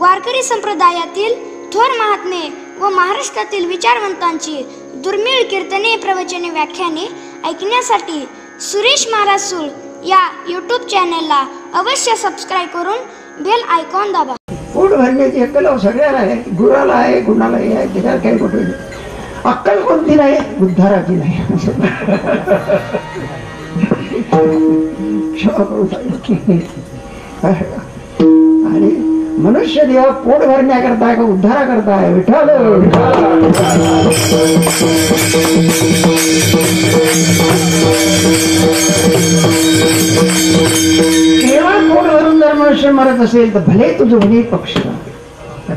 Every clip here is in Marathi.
वारकरी संप्रदायातील थोर महात्मे व महाराष्ट्रातील विचारवंतांची दुर्मिळ कीर्तने, प्रवचने, व्याख्याने ऐकण्यासाठी सुरेश महाराज सूळ या यूट्यूब चॅनलला अवश्य सबस्क्राईब करून बेल आयकॉन दाबा. पोट भरण्याची अक्कल सगळ्याला आहे, गुराला आहे, गुणालाही आहे, त्याच्यावर काही कुठे अक्कल कोणती नाही, उद्धाराची नाही. आणि मनुष्य देव पोट भरण्याकरता का उद्धारा करताय विठ्ठल. केवळ पोट भरून जर मनुष्य मरत असेल तर भले तुझं भले पक्षी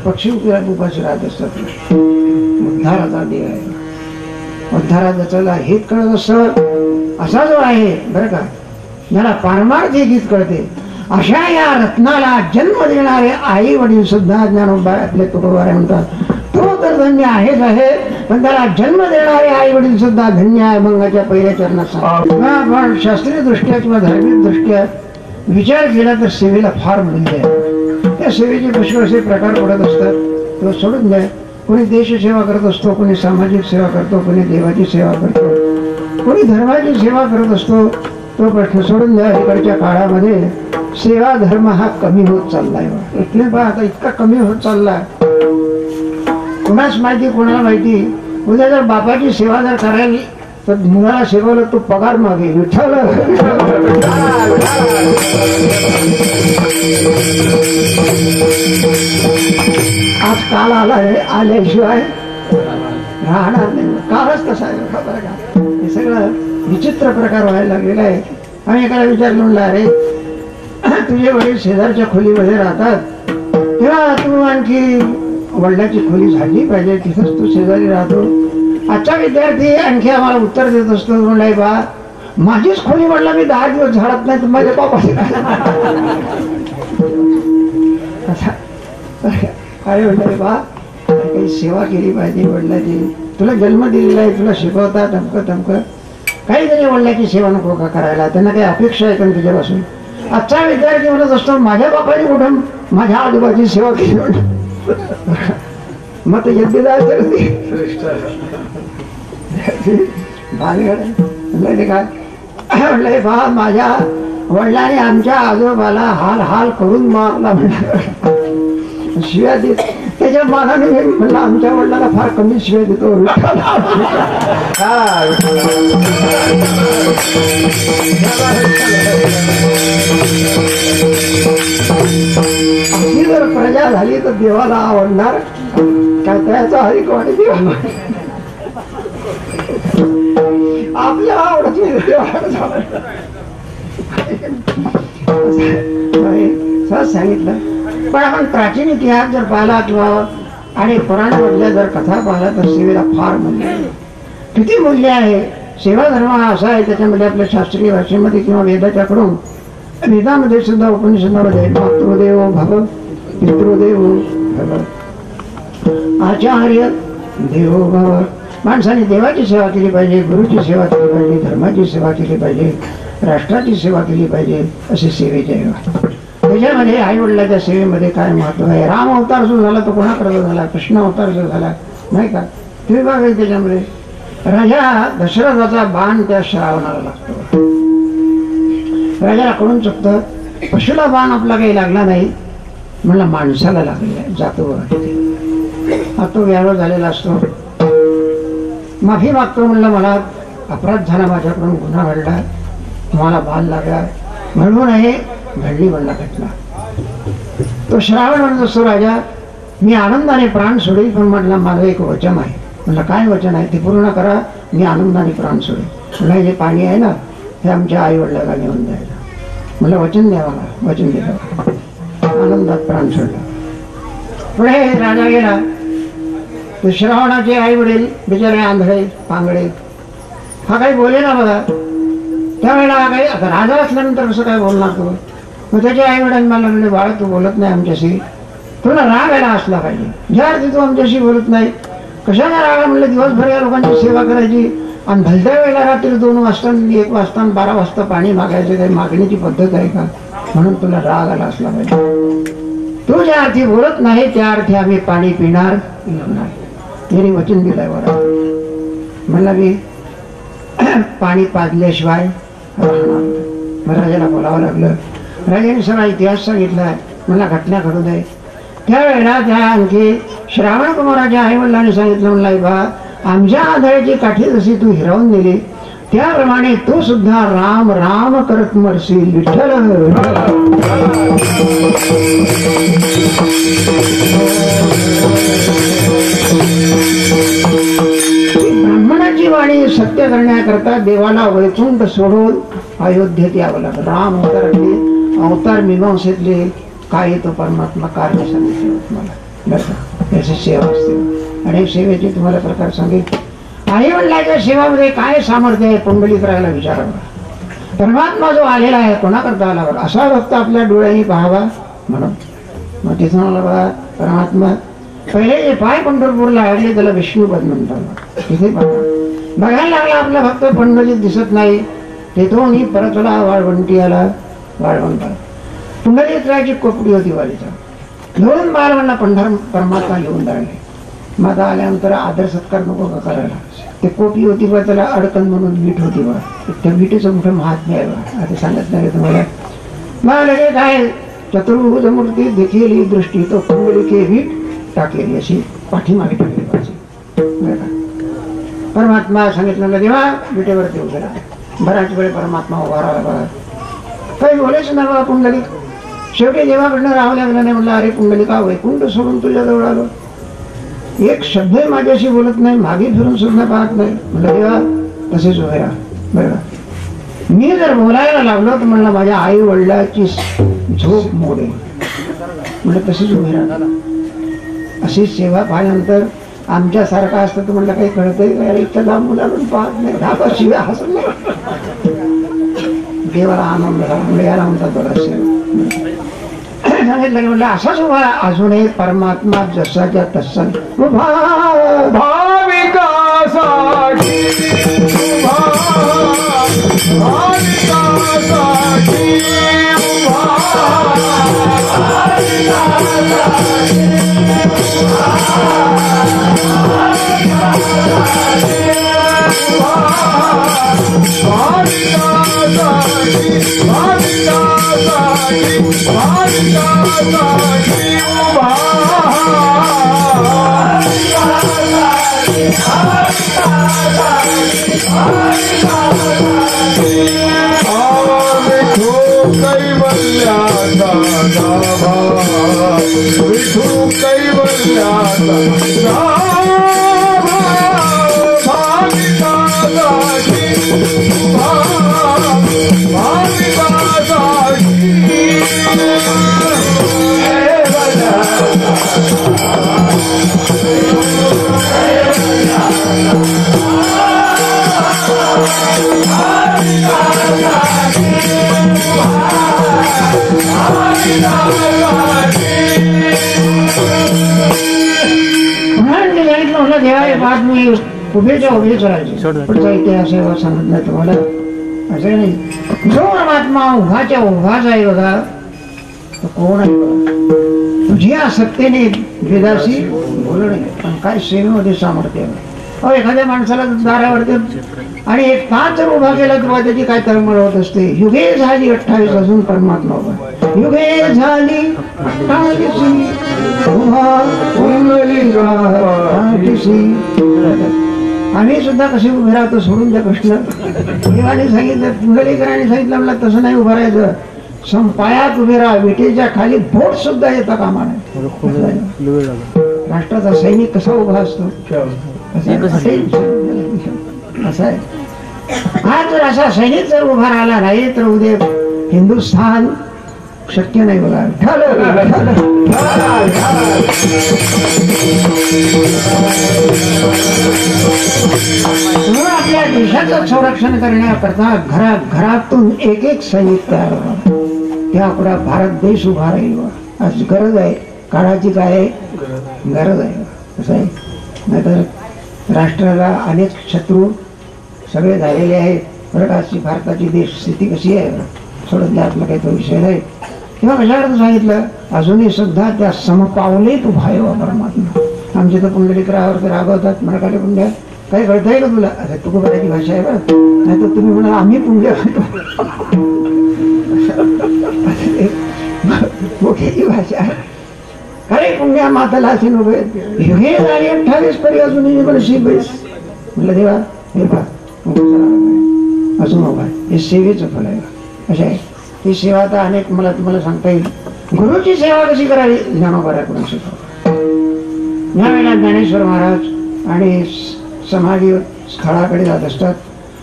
पक्षी उपाशी राहत असतात. उद्धाराचा देव आहे, उद्धाराचा चला हेच कळत असत असा जो आहे बरं का, ज्याला पारमार्थ गीत कळते अशा या रत्नाला जन्म देणारे आई वडील सुद्धा ज्ञानोबा आपले तुकोबारे म्हणतात तो तर धन्य आहेच आहे, पण त्याला जन्म देणारे आई वडील सुद्धा धन्य आहे. मंगाच्या पहिल्या चरणात पण शास्त्रीय दृष्ट्या किंवा धार्मिक दृष्ट्या विचार केला तर सेवेला फार मूल्य आहे. त्या सेवेचे पुष्कळ असे प्रकार पडत असतात, तो सोडून द्या. कोणी देशसेवा करत असतो, कोणी सामाजिक सेवा करतो, कोणी देवाची सेवा करतो, कोणी धर्माची सेवा करत असतो. तो प्रश्न सोडून द्या. इकडच्या काळामध्ये सेवा धर्म हा कमी होत चाललाय. इथले पहा आता इतका कमी होत चाललाय, कुणाच माहिती कोणाला माहिती. उद्या जर बापाची सेवा जर करायला तर मुलाला सेवलं तो पगार मागे विठ्ठल. आज काल आलाय, आल्याशिवाय राहणार नाही. कालच तसा आहे बरं का. हे सगळं विचित्र प्रकार व्हायला लागलेला आहे. आणि एकाला विचार म्हणला, अरे तुझे वडील शेजारच्या खोलीमध्ये राहतात तेव्हा तू आणखी वडिलाची खोली झाली पाहिजे, तिथंच तू शेजारी राहतो. आजचा विद्यार्थी आणखी आम्हाला उत्तर देत असतो, म्हणलाय बा माझीच खोली म्हटलं मी 10 दिवस झाडत नाही तर माझ्या बापाची काय म्हणलंय बा, काही सेवा केली पाहिजे वडिलाची. तुला जन्म दिलेला आहे, तुला शिकवता धमकं धमकं काहीतरी वडिलाची सेवा नको का करायला, त्यांना काही अपेक्षा आहे पण तुझ्यापासून. आजचा विद्यार्थी म्हणत असतो माझ्या बापाने कुठं माझ्या आजोबाची सेवा केली मग ते यज्ञदार करते काय म्हणलंय बा माझ्या वडिलांनी आमच्या आजोबाला हाल हाल करून मारला म्हणलं, शिव्या देत. त्याच्या मानाने म्हणलं आमच्या वडिलांना फार कमी शिव्या देतो. अशी जर प्रजा झाली तर देवाला आवडणार काय, त्याचा हरिकवाणी देवा आपल्याला आवडत नाही सहज सांगितलं. पण आपण प्राचीन इतिहास जर पाहिला किंवा आणि पुराणामधल्या जर कथा पाहिला तर सेवेला फार मूल्य आहे. किती मूल्य आहे. सेवा धर्म हा असा आहे, त्याच्यामध्ये आपल्या शास्त्रीय भाषेमध्ये किंवा वेदाच्याकडून वेदामध्ये सुद्धा उपनिषदामध्ये मातृदेवो भव, पितृदेवो भव, आचार्य देवो भव. माणसाने देवाची सेवा केली पाहिजे, गुरुची सेवा केली पाहिजे, धर्माची सेवा केली पाहिजे, राष्ट्राची सेवा केली पाहिजे. असे सेवेचे आहे. त्याच्यामध्ये आई वडिलाच्या सेवेमध्ये काय महत्व आहे. राम अवतार जो झाला तो कोणाकडे झाला, कृष्ण अवतार जो झाला नाही का, ते बघा. त्याच्यामध्ये राजा दशरथाचा बाण त्या श्रावणाला लागतो. राजाला कळून चुकतं, पशुला बाण आपला काही लागला नाही, म्हणला माणसाला लागलेला जातो बघा. तो व्यारोळ झालेला असतो, माफी मागतो. म्हणलं मला अपराध झाला, माझ्याकडून गुन्हा घडला, तुम्हाला बाण लागला म्हणून हे घडली म्हणला घटना. तो श्रावण म्हणत असतो, राजा मी आनंदाने प्राण सोडेल, पण म्हटलं माझं एक वचन आहे. म्हणलं काय वचन आहे ते पूर्ण करा, मी आनंदाने प्राण सोडेल. म्हणलं जे पाणी आहे ना हे आमच्या आई वडिलांना नेऊन द्यायला. म्हणलं वचन द्या मला, वचन दिलं, आनंदात प्राण सोडला. पुढे राजा गेला. तर श्रावणाचे आई वडील बिचारे आंधळे पांगडे, हा काही बोले ना बघा. त्यावेळेला हा काही आता राजा असल्यानंतर कसं काय बोलणार तो. मग त्याच्या आई वडिलांनी मला म्हणले बाळ तू बोलत नाही आमच्याशी, तुला राग यायला असला पाहिजे. ज्या अर्थी तू आमच्याशी बोलत नाही कशाला रागा. म्हणलं दिवसभर या लोकांची सेवा करायची आणि भलत्या वेळेला रात्री 2 वाजता 1 वाजता 12 वाजता पाणी मागायचं, काही मागण्याची पद्धत आहे का. म्हणून तुला राग आला असला पाहिजे. तू ज्या अर्थी बोलत नाही त्या अर्थी आम्ही पाणी पिणार नाही. यांनी वचन दिलंय बरं. मला मी पाणी पाजल्याशिवाय राहणार. राजाला बोलावं लागलं. राजाने सगळा इतिहास सांगितला. मला घटना घडू दे. त्यावेळेला त्या आणखी श्रावण कुमाराच्या आई वडिलांनी सांगितलं, म्हणला बा आमच्या आधाराची काठी जशी तू हिरावून दिली त्याप्रमाणे तू सुद्धा राम राम करत मरशील. विठ्ठल ब्राह्मणाची वाणी सत्य करण्याकरता देवाला वैकुंठ सोडून अयोध्येत यावं लागलं. राम अवतार मीमांसेतले काय तो परमात्मा कार्य सांगितलं तुम्हाला. याची सेवा असते आणि सेवेचे तुम्हाला प्रकार सांगितले. आई वडिलांच्या सेवामध्ये काय सामर्थ्य आहे पुंडलिकाला विचारावं. परमात्मा जो आलेला आहे कोणाकरता आला बघा. असा भक्त आपल्या डोळ्यांनी पाहावा म्हणून. मग तिथून मला बघा परमात्मा पहिले जे पाय पंढरपूरला अडले त्याला विष्णुपद म्हणतात. तिथे बघायला लागला आपला भक्त पंढरीत दिसत नाही. तिथून ही परतला वाळवंटी आला. वाळवंट पुंडलिकाची कोपडी होती वालीचा. दोन बालवांना परमात्मा घेऊन जाणे. माता आल्यानंतर आदर सत्कार नको करायला. ते कोपी होती बा त्याला अडकण म्हणून वीट होती बा. त्या विटेचं मोठं महात्म्य आहे बा. आता सांगत नाही तुम्हाला. मला लगे काय चतुर्भुज मूर्ती देखील दृष्टी तो पुंडलिके वीट टाकलेली अशी पाठीमागे टाकली पाहिजे. परमात्मा सांगितलं देवा विटेवरती उभे राहा. बराच वेळ परमात्मा उभा राहिला बघा. काही बोलायचं ना बा पुंडलिक. शेवटी देवाकडनं राहावं लागलं नाही. म्हणलं अरे पुंडलिका वैकुंठ सोडून तुझ्या जवळ आलो. एक शब्द माझ्याशी बोलत नाही. मागे फिरून सुद्धा पाहत नाही. म्हणलं देवा तसेच उभे राहा. बरोबर मी जर बोलायला लागलो तर म्हणलं माझ्या आई वडिलाची झोप मोडेल. म्हणलं तसेच उभे राहा. अशी सेवा पाहिल्यानंतर आमच्यासारखा असतं तर म्हणलं काही कळतंय का इतकं लांब मुलाकडून पाहत नाही. धाबा शिव्या हसत नाही. देवाला आनंद झाला. याला म्हणतात बघा सेवा. सांगितलं म्हणलं असाच उभा अजूनही परमात्मा जसाच्या तसा उभा भाविकासाठी उभेच्या उभे करायचे. पुढचा इतिहास आहे सांगत नाही तुम्हाला. असं नाही. जो परमात्मा उभाच्या उभाच आहे बघा तो कोण आहे बघा. तुझ्या सत्तेने वेदाशी बोलणे पण काय सेवेमध्ये सामर्थ्य आहे. अहो एखाद्या माणसाला दारावरती आणि एक तास जर उभा केला तेव्हा त्याची काय तळमळ होत असते. युगे झाली 28 अजून परमात्मा उभा. युगे झाली 28 उभा आम्ही सुद्धा कसे उभे राहतो सोडून द्या कृष्ण. देवाने सांगितलं पुंडलिकाने सांगितलं मला तसं नाही उभं राहायचं. संपायात उभे राहा. विटेच्या खाली बोट सुद्धा येता कामा नये. राष्ट्राचा सैनिक कसा उभा असतो असं आहे. आज जर असा सैनिक जर उभा राहिला नाही तर उद्या हिंदुस्थान शक्य नाही बघा. आपल्या देशाचं संरक्षण करण्याकरता घरातून एक एक सैनिक तयार व्हावा. त्यापुढे भारत देश उभा राहील. आज गरज आहे. काळाची काय आहे गरज आहे. असं आहे. नाहीतर राष्ट्राला अनेक शत्रू सगळे झालेले आहेत. भारताची देश स्थिती कशी आहे सोडून द्या. आपला काही तो विषय नाही. तेव्हा कशाकडे सांगितलं, अजूनही सुद्धा त्या समपावले तू भायवा परमात्मा. आमच्या तर पुंडलिकरावरती रागवतात, मराठी पुंड्या काही कळतंय का तुला? अरे तुकोबाराची भाषा आहे बरं, नाही तर तुम्ही म्हणा आम्ही पुंड्या मोठ्याची भाषा आहे. अरे पुण्या माताला असे नको हे झाले 28 परी अजूनही मला शिकवेस. म्हटलं देवा हे पहा अजून नको आहे, हे सेवेचं फळ आहे. अशा आहे ही सेवा तर अनेक मला तुम्हाला सांगता येईल. गुरुची सेवा कशी करावी ज्ञानोबाराकडून शिकवा. यावेळेला ज्ञानेश्वर महाराज आणि समाधी स्थळाकडे जात असतात.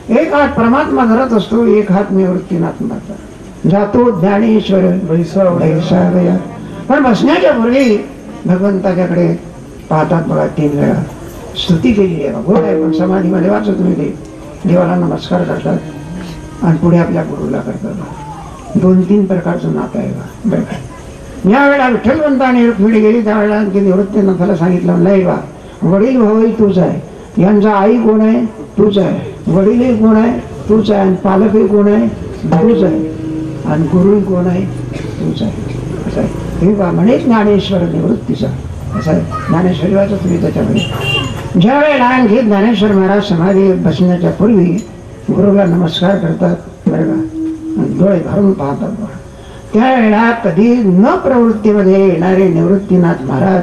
एक हात परमात्मा धरत असतो, एक हात निवृत्तीनाथ मारतात. जातो ज्ञानेश्वर वैसागया. पण बसण्याच्या पूर्वी भगवंताच्याकडे पाहतात बघा 3 वेळा. स्तुती केली आहे गोड आहे, पण समाधीमध्ये वाचत तुम्ही ते देवाला नमस्कार करतात आणि पुढे आपल्या गुरुला करतात. 2-3 प्रकारचं नातं आहे बा. बरं या वेळेला विठ्ठलवंताने रुक्मिणी गेली त्यावेळेला आणखी निवृत्तीनाथाला सांगितलं नाही बा, वडील भाऊही तूच आहे, यांचा आई कोण आहे तूच आहे, वडीलही कोण आहे तूच आहे, आणि पालकही कोण आहे तूच आहे, आणि गुरुही कोण आहे तूच आहे. असं आहे हे बा म्हणे ज्ञानेश्वर निवृत्तीचा. असं आहे ज्ञानेश्वरीवाचं तुम्ही त्याच्यामध्ये. ज्या वेळेला आणखी ज्ञानेश्वर महाराज समाधी बसण्याच्या पूर्वी गुरुला नमस्कार करतात बरं का, डोळे भरून पाहतात बघा. त्यावेळेला कधी न प्रवृत्तीमध्ये येणारे निवृत्तीनाथ महाराज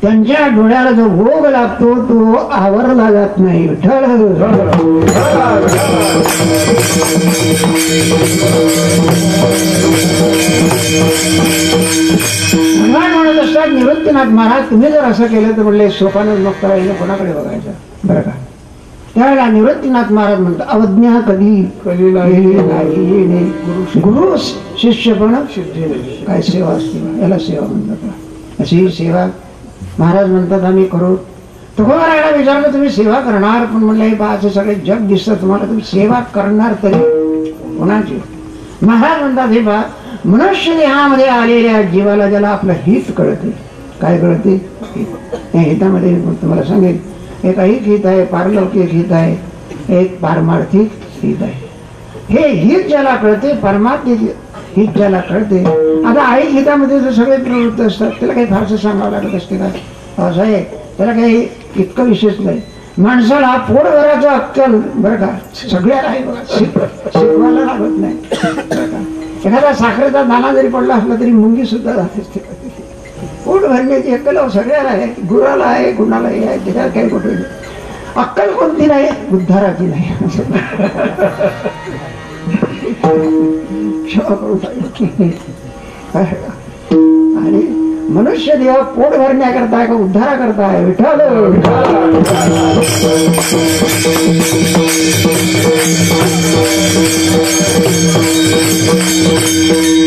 त्यांच्या डोळ्याला जो भोग लागतो तो आवरला जात नाही. विठ्ठल म्हणत असतात निवृत्तीनाथ महाराज तुम्ही जर असं केलं तर म्हणले सोपानं मग करायला कोणाकडे बघायचं बरं का. त्यावेळेला निवृत्तीनाथ महाराज म्हणतात अवज्ञा कधी नाही, गुरु शिष्य पण काय सेवा असते याला सेवा म्हणतात. अशी सेवा महाराज म्हणतात आम्ही करू. तुकोबारायला विचारलं तुम्ही सेवा करणार, पण म्हणलं बा असं सगळे जग दिसतं तुम्हाला, तुम्ही सेवा करणार तरी कोणाची? महाराज म्हणतात हे बा मनुष्य देहामध्ये आलेल्या जीवाला ज्याला आपलं हित कळते. काय कळते? या हितामध्ये तुम्हाला सांगेल एक ऐक हित आहे, पारलौकिक हित आहे, एक पारमार्थिक हित आहे. हे हित ज्याला कळते, परमार्थिक हित ज्याला कळते. आता ऐक हितामध्ये जर सगळे प्रवृत्त असतात त्याला काही फारसं सांगावं लागत असते का? असं आहे त्याला काही इतकं विशेष नाही. माणसाला पोटभराचं अक्कल बरं का सगळ्याला आहे बघा, शिकवायला लागत नाही बरं का. एखादा साखरेचा दाना जरी पडला असला तरी मुंगी सुद्धा जात असते. पोट भरण्याची अक्कल सगळ्याला आहे, गुराला आहे, गुणालाही आहे, त्याच्यात काही कुठे अक्कल कोणती नाही, उद्धाराची नाही. आणि मनुष्य देह पोट भरण्याकरता का उद्धारा करताय? विठ्ठल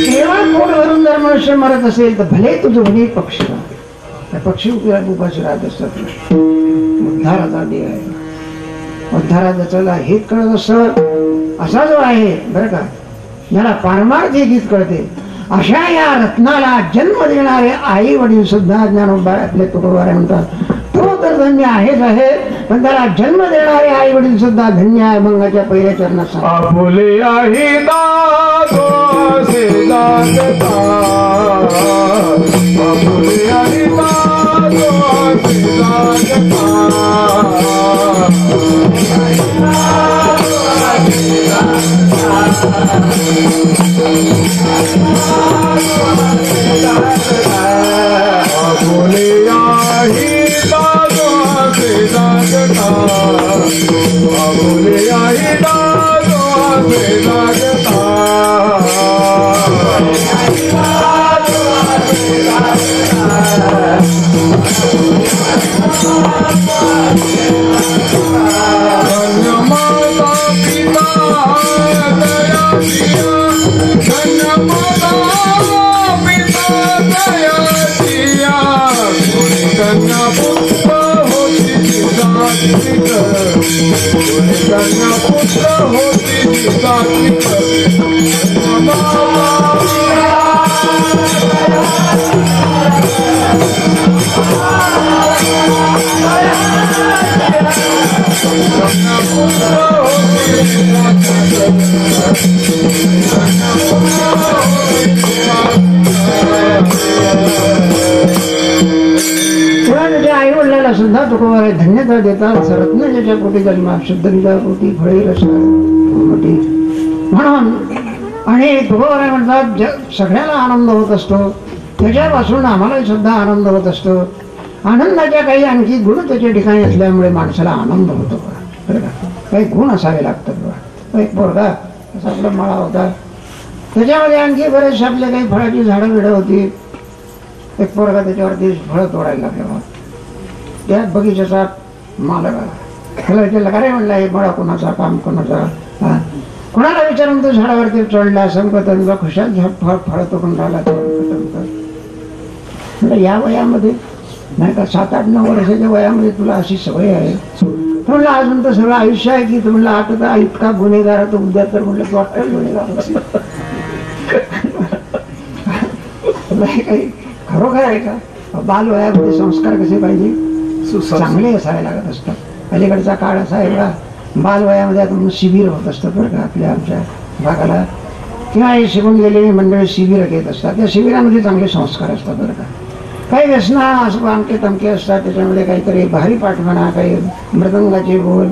केवळ पोट भरून जर मनुष्य मरत असेल तर भले तुझं भले पक्षी पक्षी उपाशी राहत असतात. उद्धाराचा देह आहे, उद्धाराचा चला हित कळत असत असा जो आहे बरं का, ज्याला पारमार्थिक हित कळते, अशा या रत्नाला जन्म देणारे आई वडील सुद्धा ज्ञानोबा आपले तुकोबाराय म्हणतात तो तर धन्य आहेच आहे, पण त्याला जन्म देणारे आई वडील सुद्धा धन्य आहे. मंगाच्या पहिल्या चरणात आपुले आहे दादो सिद्धांता, आपुले आहे दादो सिद्धांता, आपुले आहे दादो सिद्धांता, आपुले आहे दादो सिद्धांता, धन्य माता पिता दया दिया, धन्य माता पिता दया दिया, कोणी कन्या पुत्र होती जातीत, कोणी कन्या पुत्र होती जातीत, कन्या पुत्र होती शिवाय त्याच्या आई वडिलांना सुद्धा तुकोबाराय धन्यता देतात. रत्न ज्याच्या पोटी जन्मा शुद्ध निजा पोटी फळे रस मोठी म्हणून. आणि तुकोबाराय म्हणतात सगळ्याला आनंद होत असतो, त्याच्यापासून आम्हालाही सुद्धा आनंद होत असतो. आनंदाच्या काही आणखी गुण त्याच्या ठिकाणी असल्यामुळे माणसाला आनंद होतो. बरं का, काही गुण असावे लागतात बघा. एक पोरगा असा आपला मळा होता, त्याच्यामध्ये आणखी बरेचसे आपले काही फळाची झाडं बिडं होती. एक पोरगा त्याच्यावरती फळं तोडायला लागला. त्या बगीच्याचा मालक आला, त्याला विचारलं का रे म्हणला हे मळा कोणाचा, काम कोणाचा, कोणाला विचारून तो झाडावरती चढला. संपतंगा खुशाल फळ तोडून राहिला. या वयामध्ये नाही का 7-8-9 वर्षाच्या वयामध्ये तुला अशी सवय आहे. म्हणलं अजून तर सगळं आयुष्य आहे की तू म्हणलं आता तर इतका गुन्हेगार तो उद्या तर म्हणलं तू वाटतं गुन्हेगार काही खरोखर आहे का. बालवयामध्ये संस्कार कसे पाहिजे, चांगले असावे लागत असतात. अलीकडचा काळ असा आहे का बालवयामध्ये आता शिबिर होत असतं बरं का आपल्या आमच्या भागाला, किंवा हे शिकून गेलेली मंडळी शिबिर घेत असतात. त्या शिबिरामध्ये चांगले संस्कार असतात बरं का. काही व्यसना असं अमके तमके असतात, त्याच्यामध्ये काहीतरी भारी पाठ म्हणा, काही मृदंगाचे बोल,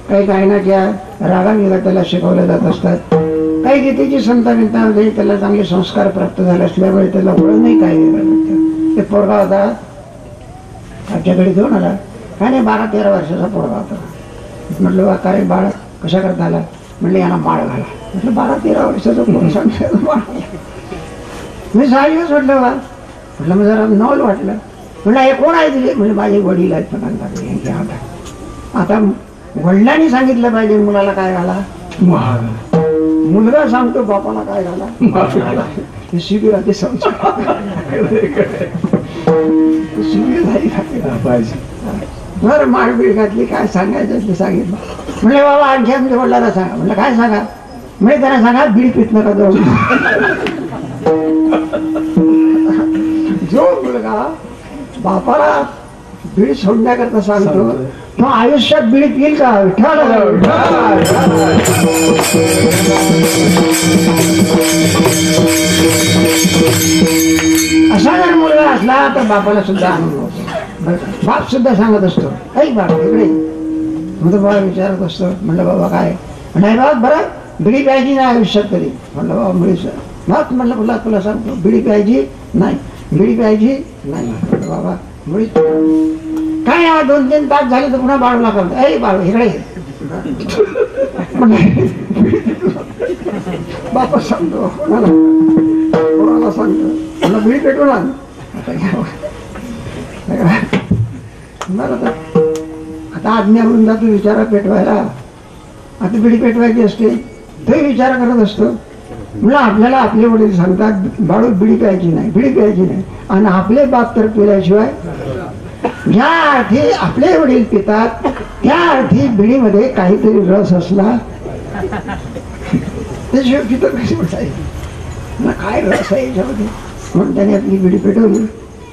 काही गायनाच्या रागाविगा त्याला शिकवल्या जात असतात. काही गीतेची संत विंतामध्ये त्याला चांगले संस्कार प्राप्त झाले असल्यामुळे त्याला वळणही काय वेगळं. एक पोरगा होता आमच्याकडे घेऊन आला, काय नाही 12-13 वर्षाचा पोरगा होता. म्हटलं बा काय बाळ कशा करता आला, म्हटलं यांना माळ घाला. म्हटलं 12-13 वर्षाचा पोरगा सांगतो माळ. मी साहजिकच म्हटलं बा, म्हटलं मग जरा नवल वाटलं. म्हटलं हे कोण आहे तुझे, म्हणजे माझे वडील आहेत म्हणाला. आता वडिलांनी सांगितलं पाहिजे मुलाला काय घाला, मुलगा सांगतो बापाला काय घाला. हे शिबिराचे संस्कार शिबिर झाली बरं. माळबीळ घातली, काय सांगायचं ते सांगितलं. म्हणजे बाबा आणखी आमच्या वडिलांना सांगा. म्हटलं काय सांगा, म्हणजे त्यांना सांगा बीडी पित नका जाऊ. जो मुलगा बापाला बीडी सोडण्याकरता सांगतो तो आयुष्यात बीडी पिईल का. असा जर मुलगा असला तर बापाला सुद्धा आनंद होतो. बाप सुद्धा सांगत असतो ऐक बाबा इकडे, मग तो बाबा विचारत असतो. म्हणलं बाबा काय, नाही बाबा बरं बिडी प्यायची नाही आयुष्यात तरी. म्हणलं बाबा मुळीच मग म्हणलं तुला सांगतो बिडी प्यायची नाही, बिडी प्यायची नाही. बाबा मुळीच काय 2-3 तास झाले तर पुन्हा बाळूला करतो. ऐ बाळू इकडे. बापा सांगतो कोणाला सांगतो, मला बिडी पेटून आण. आता आज्ञा म्हणून जातो विचारा पेटवायला. आता बिडी पेटवायची असते तोही विचार करत असतो. म्हणलं आपल्याला आपले वडील सांगतात बाळू बिडी प्यायची नाही, बिडी प्यायची नाही. आणि आपले बाप तर पिल्याशिवाय ज्या अर्थी आपले वडील पितात त्या अर्थी बिडीमध्ये काहीतरी रस असला त्याशिवाय पितं कशी म्हणायचं. काय रस आहे याच्यामध्ये म्हणून त्याने आपली बिडी पेटवली.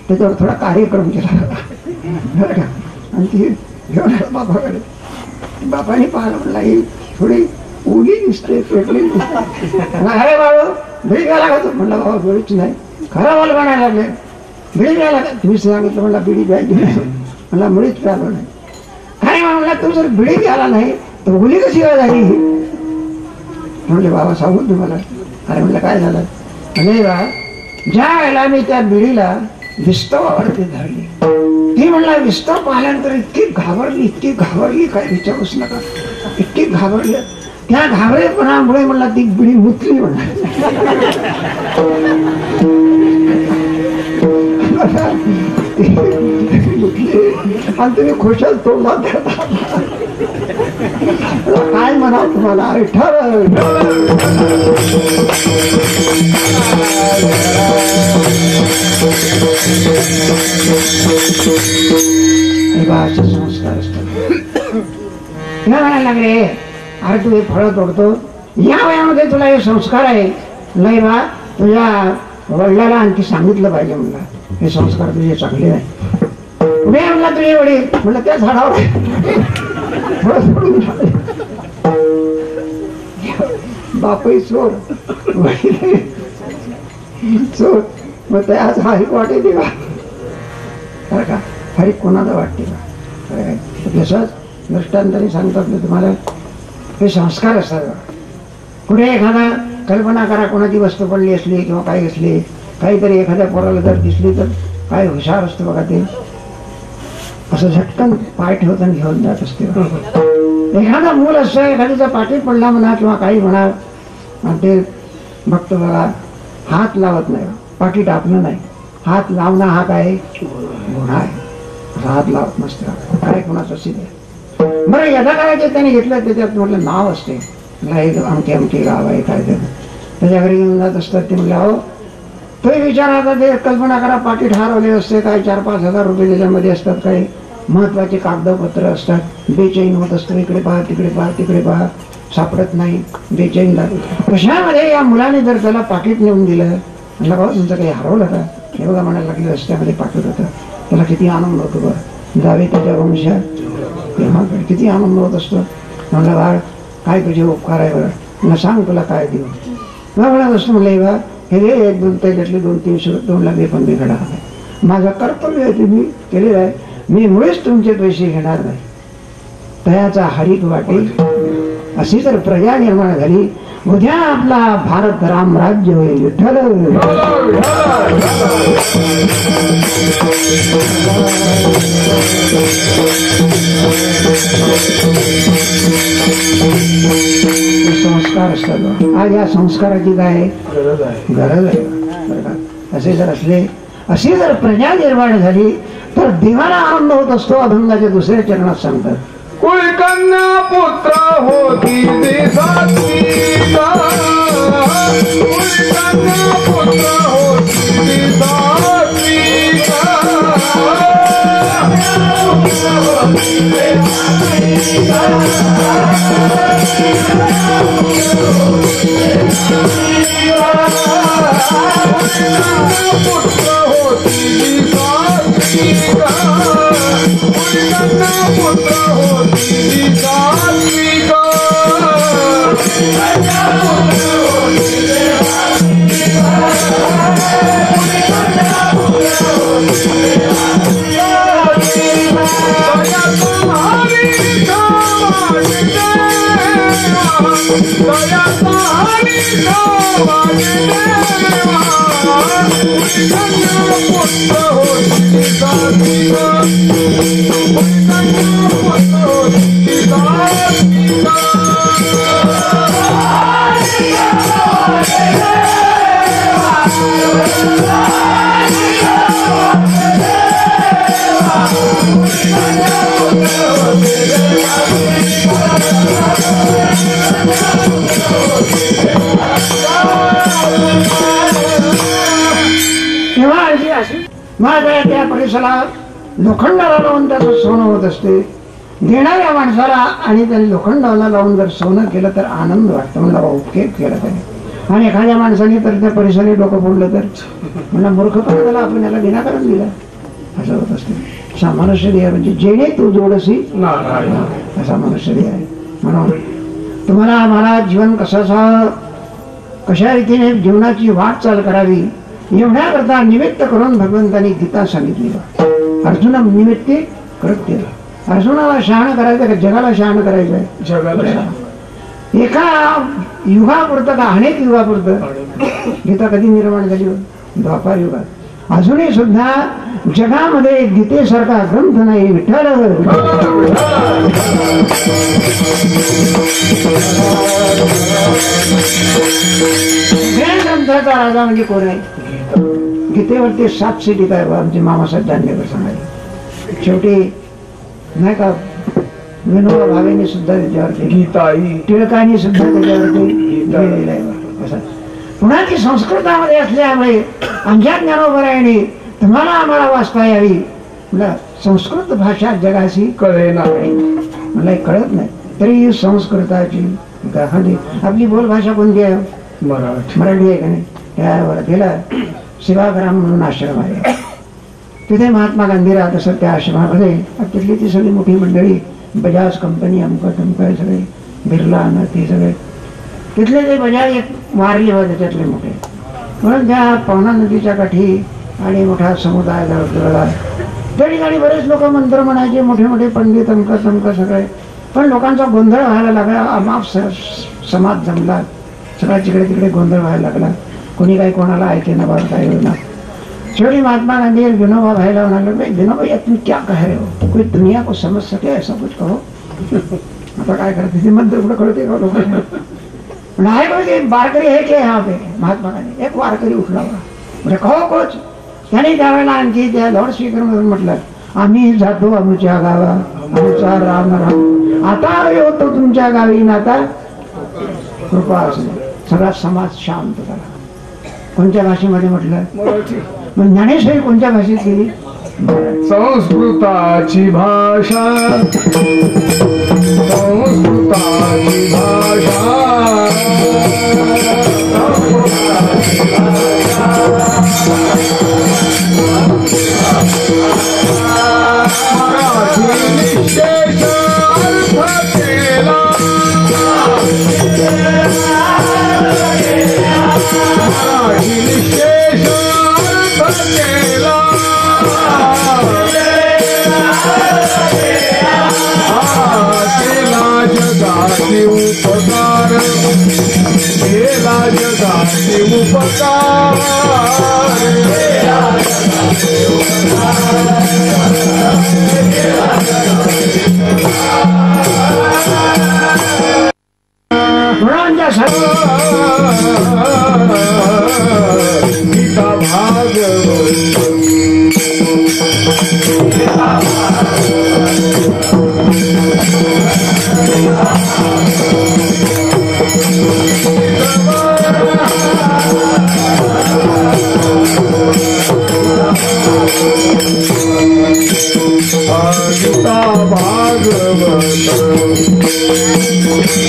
त्याच्यावर थोडा कार्यक्रम केला आणि ती घेऊन बापाकडे. बापाने पाहिलं म्हणला ही थोडी ओली दिसते, पेटली दिसते. अरे बाळू बिडी प्यायला का तू. म्हणला बाबा बिडीच नाही. खरं बोल म्हणायला लागले बिडी प्यायला का. तुम्ही सांगितलं म्हणला बिडी प्यायची नाही. म्हणला मुळीच प्यायला नाही. काय म्हणला तू जर बिडी प्यायला नाही तर ओली कशी काय झाली. म्हणले बाबा सांगून तुम्हाला. अरे म्हणलं काय झालं. म्हणजे बा ज्या वेळेला मी त्या बिडीला विस्तवावरती धरली, ती म्हणला विस्तव पाहिल्यानंतर इतकी घाबरली काय विचारूच नका. इतकी घाबरली, त्या घाबरेपणामुळे म्हणला ती बिडी मुतली म्हणला. आणि तुम्ही खुशाल तोंडात काय म्हणावं तुम्हाला. संस्कार असतात. म्हणायला लागले अरे तू हे फळं तोडतो, या वयामध्ये तुला हे संस्कार आहे. नाही बा तुझ्या वडिलाला आणखी सांगितलं पाहिजे म्हणला हे संस्कार तुझे चांगले आहे. पुढे म्हणला तुझे वडील. म्हणलं त्या झाडावर बापही चोर वडील चोर. मग त्याच हा वाटे देवा बरं का. हरी कोणाला वाटते का? जसंच दृष्टांताने सांगतात ना तुम्हाला, हे संस्कार असतात बघा. कुठे एखादा कल्पना करा, कोणाची वस्तू पडली असली किंवा काही असली, काहीतरी एखाद्या पोराला जर दिसली तर काय हुशार असतं बघा ते, असं झटकन पाय ठेवताना घेऊन जात असते. एखादा मूल असतं, एखाद्याचा पाठीत पडला म्हणा किंवा काही म्हणा, आणि ते बघतो बघा, हात लावत नाही, पाठीत आपलं नाही. हात लावणं हा काय गुन्हा आहे, हात लावत नसतं. काय कोणाचं असेल बरं, यदा करायचे त्याने घेतलं, त्याच्यात म्हटलं नाव असते, आमचे आमचे गाव आहे काय ते, त्याच्या घरी घेऊन जात असतात. ते म्हटलं अहो तोही विचार आता, ते कल्पना करा, पाकिट हरवले असते, काय 4-5 हजार रुपये त्याच्यामध्ये असतात, काही महत्वाचे कागदपत्र असतात, बेचैन होत असतं, इकडे पहा तिकडे पहा तिकडे पहा, सापडत नाही, बेचैन लागत. कशामध्ये या मुलाने जर त्याला पाकिट नेऊन दिलं, म्हटलं भाऊ तुमचं काही हरवलं का? हे बघा म्हणायला लागले, रस्त्यामध्ये पाकिट होतं. त्याला किती आनंद होतो बरं, जावे त्याच्या वंशात तेव्हा किती आनंद होत असतो. म्हणलं बाळ काय तुझे उपकार आहे बरं, मला सांग तुला काय देऊ. मग म्हणत असतो, म्हणलं बा हे 1-2 त्याच्यातले 200-300 लागले, पण मी घेणार नाही. माझं कर्तव्य आहे ते मी केलेलं आहे, मी मुळेच तुमचे पैसे घेणार नाही. तयाचा हरित वाटे अशी जर प्रजा निर्माण झाली, उद्या आपला भारत रामराज्य होईल. विठ्ठल संस्कार असतात. आज या संस्काराची काय गरज आहे बरं का? असे जर असले, अशी जर प्रजा निर्माण झाली तर देवाला आनंद होत असतो. अभंगाच्या 2ऱ्या चरणात सांगतात, कुळी कन्या पुत्र होती ती सात्विका, कुळी कन्या पुत्र होती ती सात्विका, पुत्र होती ती सात्विका, कुळी कन्या पुत्र होती ती सात्विका. माझ्या त्या परिसराला लोखंडाला लावून त्याचं सोनं होत असते. देणाऱ्या माणसाला आणि त्याने लोखंडाला लावून जर सोनं केलं तर आनंद वाटतो. म्हणला भाऊ केक केला त्याने, आणि एखाद्या माणसाने तर त्या परिसराने डोकं फोडलं तर म्हणला मूर्खपणे त्याला आपण याला विनाकारण दिला, असं होत असते. असा मनुष्य देह म्हणजे जेणे तू जोडसी असा मनुष्य देह आहे. म्हणून तुम्हाला आम्हाला जीवन कशा रीतीने जीवनाची वाटचाल करावी एवढ्याकरता निमित्त करून भगवंतांनी गीता सांगितली. अर्जुना निमित्ते करत केलं. अर्जुनाला शहाणं करायचं का जगाला शहाणं करायचंय? जगाला. एका युगापुरतं का अनेक युगापुरतं? गीता कधी निर्माण झाली? द्वापार युगात. अजूनही सुद्धा जगामध्ये गीतेसारखा ग्रंथ नाही. विठ्ठल ग्रंथाचा राजा म्हणजे कोण आहे? गीतेवरती 7 सीट आहे. आमचे मामासाहेब दांडेकर सांगायचे. शेवटी नाही का विनोबा भावेने सुद्धा त्याच्यावरती गीता, टिळकांनी सुद्धा त्याच्यावरती लिहिलेलं आहे. पुण्याची संस्कृतामध्ये असल्यामुळे आमच्या ज्ञानोबरायने तुम्हाला आम्हाला वाचता यावी. मला संस्कृत भाषा जगाशी कळेना मला कळत नाही, तरी संस्कृताची गाहणी. आपली बोलभाषा कोणती आहे? मराठी आहे का नाही? त्या वर्धेला सेवाग्राम म्हणून आश्रम आहे. तिथे महात्मा गांधी राहत असत. त्या आश्रमामध्ये तिथली ती सगळी मोठी मंडळी, बजाज कंपनी, अमकं तमकं सगळे, बिर्ला ते सगळे तिथले ते बजाज एक वारले होते त्यातले मोठे. म्हणून त्या पवना नदीच्या काठी आणि मोठा समुदाय जवळ त्या ठिकाणी बरेच लोक मंत्र म्हणायचे, मोठे मोठे पंडित तमक सगळे, पण लोकांचा गोंधळ व्हायला लागला. अमाप समाज जमला, सगळा जिकडे तिकडे गोंधळ व्हायला लागला. कोणी काही कोणाला ऐके ना बाबा, काय होणार. शेवटी महात्मा गांधी एक विनोबा भाई लावून भाई विनोबा ये तुम क्या कह रहे हो, कोई दुनिया को समझ सके ऐसा कुछ कहो. आता काय करते ते मंत्र कुठं कळते का लोक. नाही बोलते वारकरी है के यहाँ पे. महात्मा गांधी एक वारकरी उठला होता, म्हणजे कहो कोच. त्याने त्यावेळेला आणखी त्या लाऊड स्पीकर मधून म्हटलं, आम्ही जातो आमच्या गावा, आमचा राम राम. आता येतो तुमच्या गावी ना, आता कृपा असली. सगळा समाज शांत झाला. कोणत्या भाषेमध्ये म्हटलं? मग ज्ञानेश्वरी कोणत्या भाषेत केली? संस्कृताची भाषा, संस्कृताची भाषा, मराठी निशेष अर्थ केला, मराठी निशेष अर्थ केला, केला जगाची उपकार, केला जगाची उपकार, गुणांच्या गीता भागवत, गीता भागवत,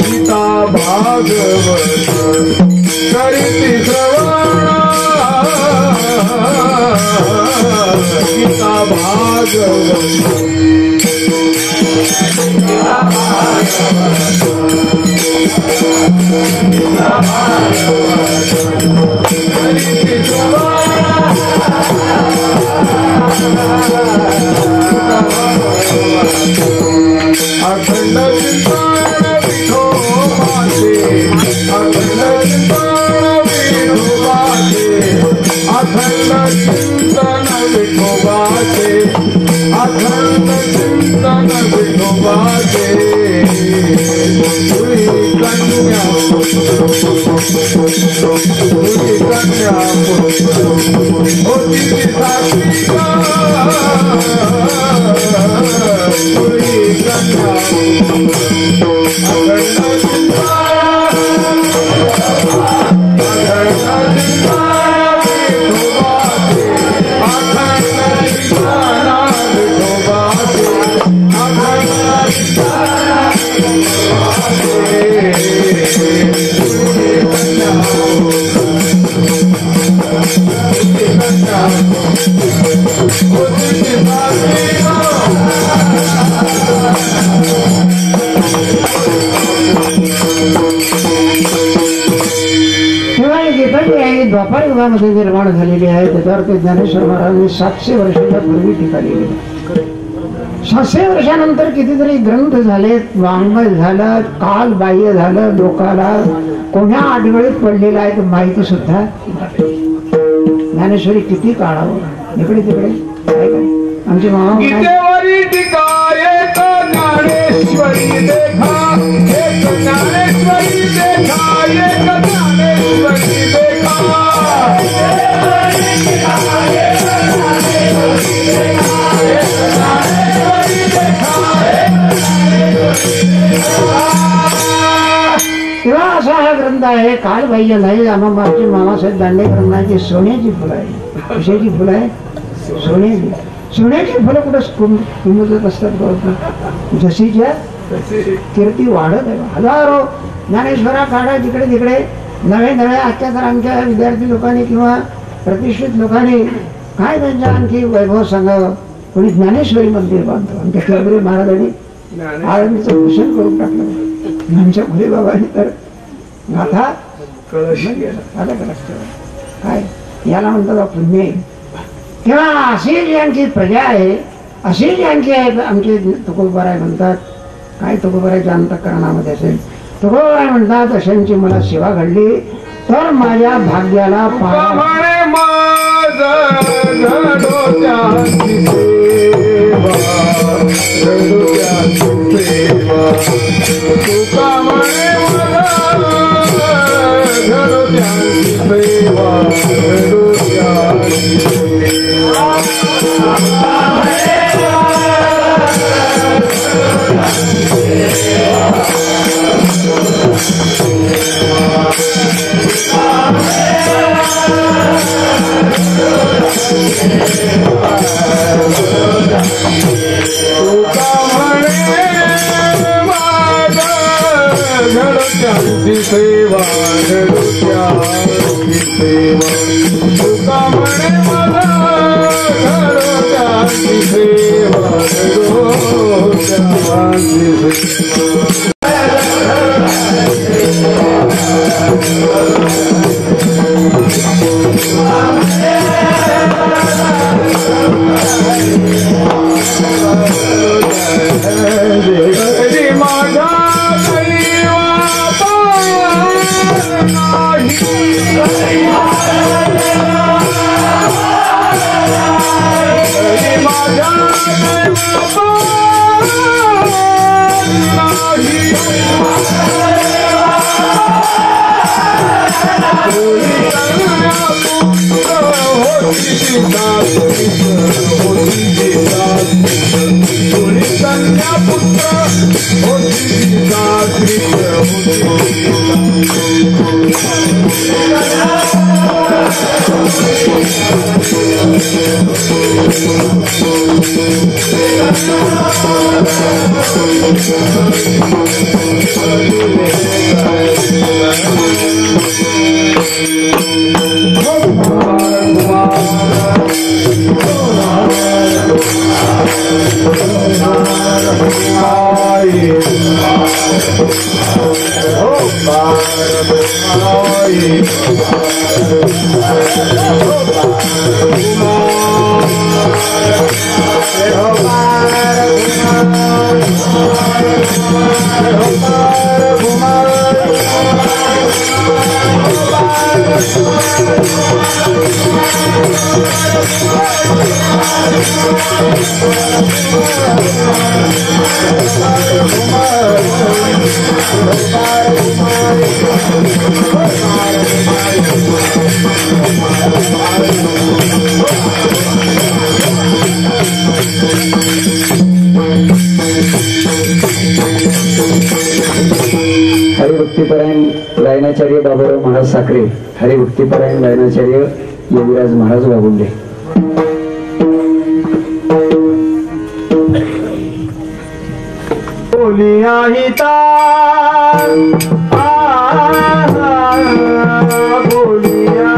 गीता भागवत करीती श्रवण, गीता भागवत, करीती श्रवण, अखंड चिंतन विठोबाचे, अखंड चिंतन विठोबाचे, अखंड चिंतन विठोबाचे, अखंड चिंतन विठोबाचे. तुरी कन्या तुरी कन्या होती सात्विका, तुरी कन्या अखंड चिंतन, अखंड चिंतन विठोबाचे, अखंड चिंतन विठोबाचे, अखंड द्वापार युगामध्ये निर्माण झालेली आहे. त्याच्यावर ते ज्ञानेश्वर महाराजांनी 700 वर्षाच्या पूर्वी टीका लिहिली. 700 वर्षानंतर कितीतरी ग्रंथ झाले, वाङ्मय झालं, काल बाह्य झालं, लोकाला कोण्या आडगळीत पडलेला आहे माहिती सुद्धा. ज्ञानेश्वरी किती काढावं इकडे तिकडे काय काय. आमची मामा गीतेवरी टीका एक ज्ञानेश्वरी देखा, एक ज्ञानेश्वरी देखा, एक ज्ञानेश्वरी देखा, तेव्हा असा हा ग्रंथ आहे. काल बाह्य नाही. आमचे मामासाहेब दांडेकरांची सोन्याची फुलं आहे. कशाची फुलं आहे? सोन्याची. सोन्याची फुलं कुठं कुंभजत असतात. जशीच्या कीर्ती वाढत आहे. हजारो ज्ञानेश्वरा काढा जिकडे तिकडे नवे नवे. आजच्या तर आमच्या विद्यार्थी लोकांनी किंवा प्रतिष्ठित लोकांनी काय त्यांच्या आणखी वैभव सांगावं. कोणी ज्ञानेश्वरी मंदिर बांधतो. आमच्या केंद्रीय महाराजांनी आळंदीचं भूषण करून टाकलं. आमच्या भुले बाबांनी तर गाथा काय याला म्हणतात पुण्य. तेव्हा अशी जी आणखी प्रजा आहे असे जे आणखी आहेत आमचे तुकोबाराय म्हणतात. काय तुकोबारायच्या अंतःकरणामध्ये असेल, तुकोबाराय म्हणतात अशांची मला सेवा घडली तर माझ्या भाग्याला म्हणे माझं घडोत्याची सेवा, घडोत्याची सेवा. तुका म्हणे माझं घडोत्याची सेवा, घडोत्याची सेवा. घडोत्याची सेवा, घडोत्याची सेवा. तुका म्हणे मला घडोत्याची सेवा, घडोत्याची सेवा. हरिभक्तीपरायण गायनाचार्य बाबूराव महाराज साखरे, हरिभक्तीपरायण गायनाचार्य योगीराज महाराज वागुंडे. बोलिया हिता बोलिया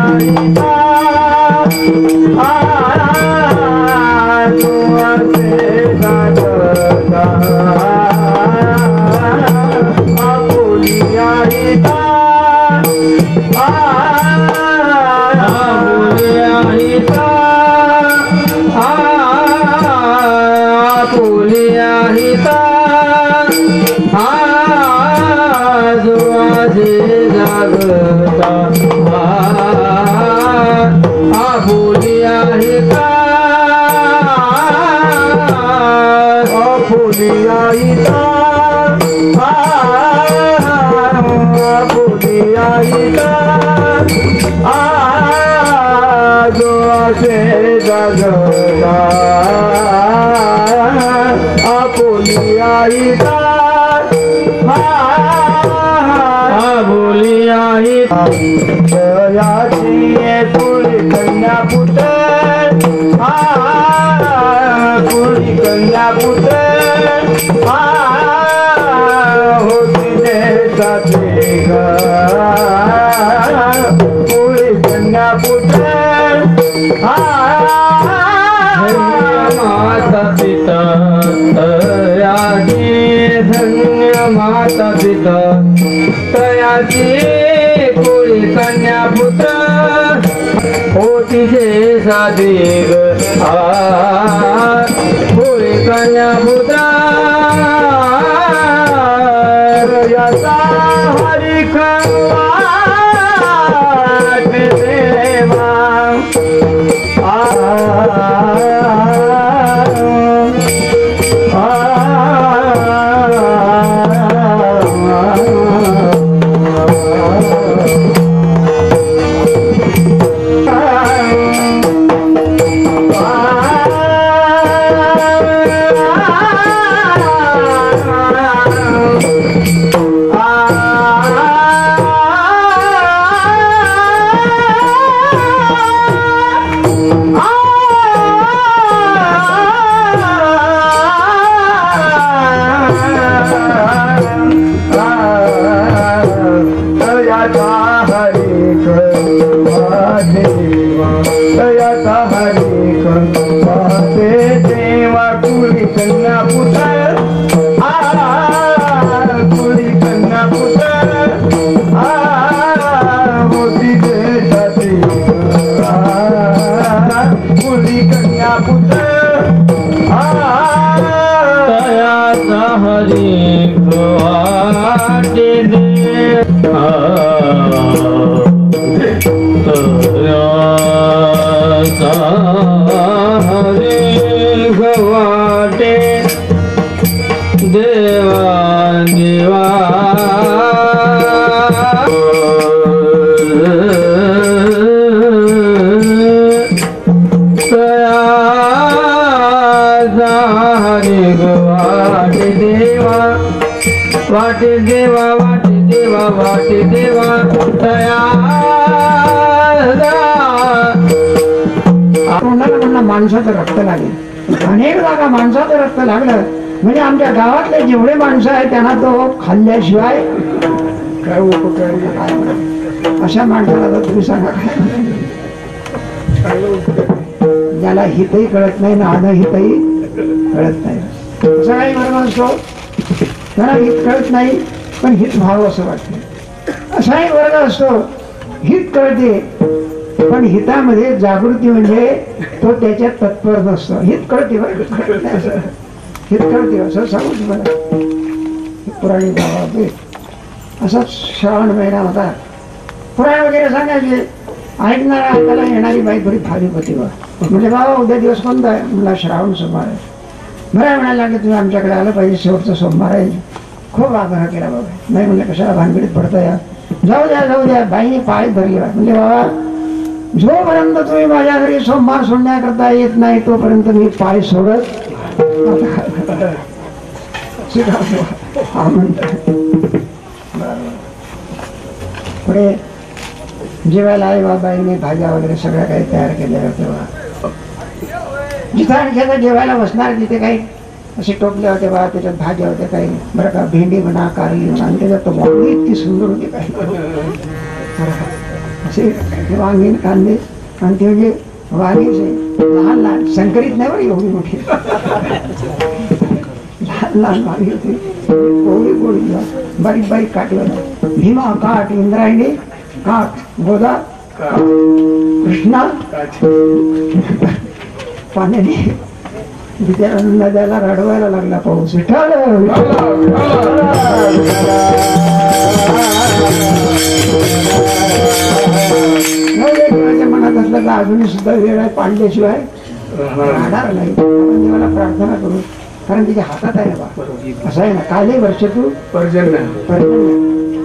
हिता माता पिता तयाची कोळी कन्या पुत्र होती जे साधी कोळी पुत्रा याचा हरी देवा माणसाचं रक्त लागेल. अनेक जागा माणसाचं रक्त लागलं म्हणजे आमच्या गावातले जेवढे माणसं आहेत त्यांना तो खाल्ल्याशिवाय काय उपकारी काय अशा माणसाला तर तुम्ही सांगा काय ज्याला हितही कळत नाही ना अनहितही कळत नाही. असा काही वर्ग असतो त्याला हित कळत नाही पण हित व्हावं असं वाटतं. असाही वर्ग असतो हित कळते पण हितामध्ये जागृती म्हणजे तो त्याच्यात तत्पर नसतो. हित कळते हित कळते असं सांगू तुम्हाला. पुराणी गावा होते असाच श्रावण महिना होता. पुराण वगैरे सांगायचे ऐकणारा ऐकायला येणारी बाई थोडी भाविक होती. म्हणजे बाबा उद्या दिवस कोणता आहे मला श्रावण सोमवार आहे. बरं म्हणायला लागले तुम्ही आमच्याकडे आलं पाहिजे शेवटचा सोमवार आहे. खूप आग्रह केला बाबा. नाही म्हणलं कशाला भानगडीत पडता या जाऊ द्या बाईने पाळीत धरली. म्हणजे बाबा जोपर्यंत तुम्ही माझ्या घरी सोमवार सोडण्याकरता येत नाही तोपर्यंत मी पाय सोडत पुढे जेवायला आई बाबाईने भाज्या वगैरे सगळ्या काही तयार केल्या. तेव्हा जिथं आणखी जेवायला बसणार तिथे काही असे टोपले होते बा त्याच्यात भाज्या होत्या काही बरं का भेंडी म्हणा कारली म्हणा आणि त्याच्यात तो वांगी इतकी सुंदर होती काही असे वांगी कांदे आणि ते म्हणजे वांगीचे लहान लहान संकरित नाही बरं एवढी मोठी लहान लहान वांगी होती कोवळी कोवळी बारीक बारीक काठी होता. भीमा काठ इंद्रायणी काठ गोदा कृष्णा पाण्याने विद्यानंद नद्याला रडवायला लागला पाऊस. मनात असलं का अजूनही सुद्धा वेळ आहे पाडल्याशिवाय राहणार नाही. आपण देवाला प्रार्थना करू कारण तिच्या हातात आहे बा. असं आहे ना काले वर्ष तू पर्जन्य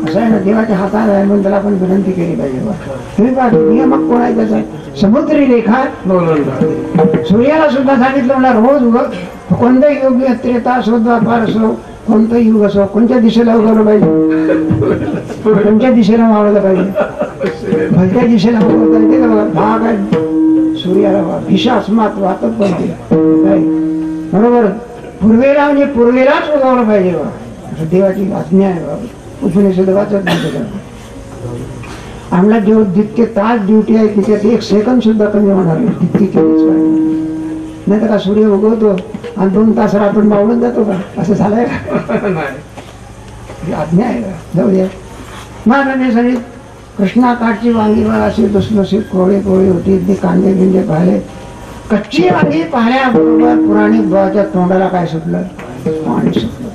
असं आहे ना देवाच्या हातात आहे म्हणून त्याला आपण विनंती केली पाहिजे बा. तुम्ही पहा नियमक कोण आहे त्याचा समुद्री रेखा सूर्याला सुद्धा सांगितलं मला रोज उगत कोणताही योग्य त्रेता असो द्वापार असो कोणताही युग असो कोणत्या दिशेला उगवलं पाहिजे कोणत्या दिशेला मावळलं पाहिजे भलत्या दिशेला उगवता येते का भाग आहे सूर्याला भिषा अस्मात वाटत बनते बरोबर. पूर्वेला म्हणजे पूर्वेलाच उगवलं पाहिजे बा असं देवाची आज्ञा आहे बाबा. उपनिषद वाचत नाही. आम्हाला जितके तास ड्युटी आहे तिच्यात 1 सेकंद सुद्धा कमी होणार नाही. तितकी केलीच पाहिजे. नाही तर का सूर्य उगवतो आणि 2 तास आपण मावळून जातो का असं झालंय का आज्ञा आहे का. जाऊ द्या. महाराजांनी सांगितलं कृष्णा काठची वांगी अशी दुसरी कोळी कोळी होती. ते कांदे बिंदे पाहिले कच्ची वांगी पाण्याबरोबर पुराणिक बुवाच्या तोंडाला काय सुटलं, पाणी सुटलं.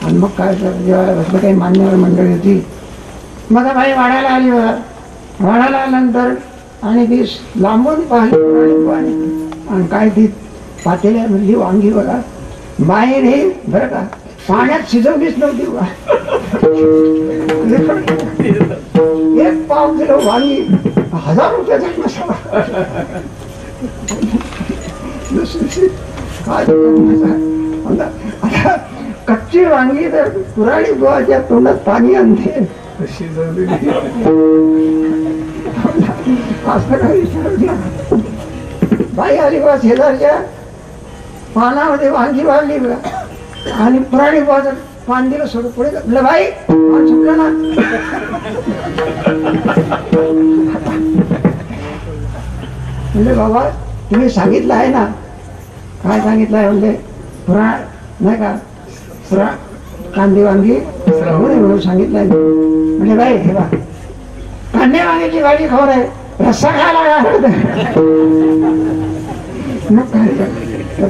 आणि मग काय जेवायला बसलं, काही मान्यवर मंडळी होती. मग बाई वाड्याला आली बघा. वाड्याला आल्यानंतर आणि ती लांबून पाहिली पुराणिक बुवाने, आणि काय ती पातेल्यामधली वांगी बघा, बाहेर हे बरं का पाण्यात शिजवलीच नव्हती बघा. 1 पाव किलो वांगी 1000 रुपयाचा मसाला. काय कच्ची वांगी तर पुराणी बुवाच्या तोंडात पाणी आणते. असं काही विचारलं. बाई आली बा शेजारच्या पानामध्ये वांगी वाढली बघा, आणि पुराणी बुवाचं पान दिलं सोडून पुढे म्हटलं बाई पान सुटलं ना. म्हणजे बाबा तुम्ही सांगितलं आहे ना, काय सांगितलं आहे म्हणजे पुराण नाही का, कांदे वांगी म्हणून सांगितलंय. म्हणजे बाई हे बा कांदे वांग्याची भाजी खाऊ आहे, रस्सा खायला मग काय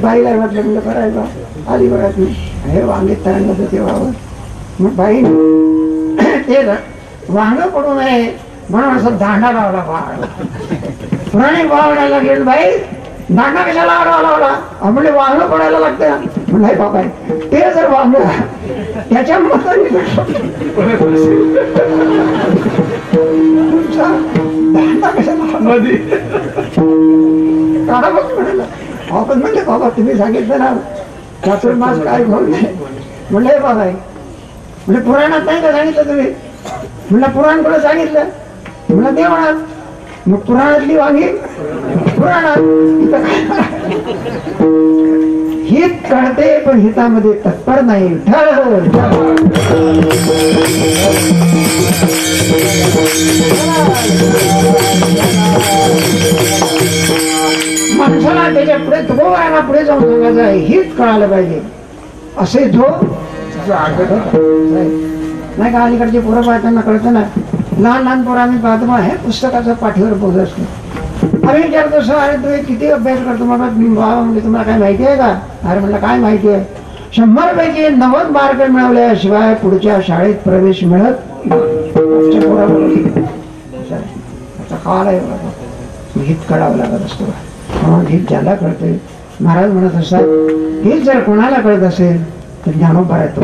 बाईला म्हटलं म्हणजे करायचं. आली बघा तुम्ही हे वांगे तळलं तर ते व्हावं. मग बाई ते वांग पडू नये म्हणून असं दांडा लावला. पुराणी वावडायला गेलं बाई, दांडा कशाला लावला म्हणजे वांग पडायला लागतं. नाही बाबा ते जर वांग त्याच्या मताने तुमचा दांडा कशाला काढा बघ म्हणाला. आपण म्हणले बाबा तुम्ही सांगितलं ना चातुर्मास काय घेऊन म्हणलं बाबा म्हणजे पुराणात नाही का सांगितलं तुम्ही. म्हणलं पुराण कुठं सांगितलं. म्हणलं ते म्हणा मग पुराणातली वांगी पुराणात. हित कळते पण हितामध्ये तत्पर नाही. माणसाला त्याच्या पुढे तुकोबाराला पुढे जाऊन सांगायचं आहे, हित कळायला पाहिजे. असे जो नाही का अलीकडचे पोरं पाहताना कळतं ना, लहान लहान पोरं आम्ही पाहतो मग हे पुस्तकाचं पाठीवर पोहोच असतो. आम्ही विचारतो सर अरे तुम्ही किती अभ्यास करतो. बाबा म्हणजे तुम्हाला काय माहिती आहे का. अरे म्हटलं काय माहिती आहे. 100 पैकी 90 मार्क मिळवल्याशिवाय पुढच्या शाळेत प्रवेश मिळत. काल आहे हित कळावं लागत असतो. म्हणून हित ज्याला कळते महाराज म्हणत असतात हित जर कोणाला कळत असेल तर ज्ञानोबा येतो.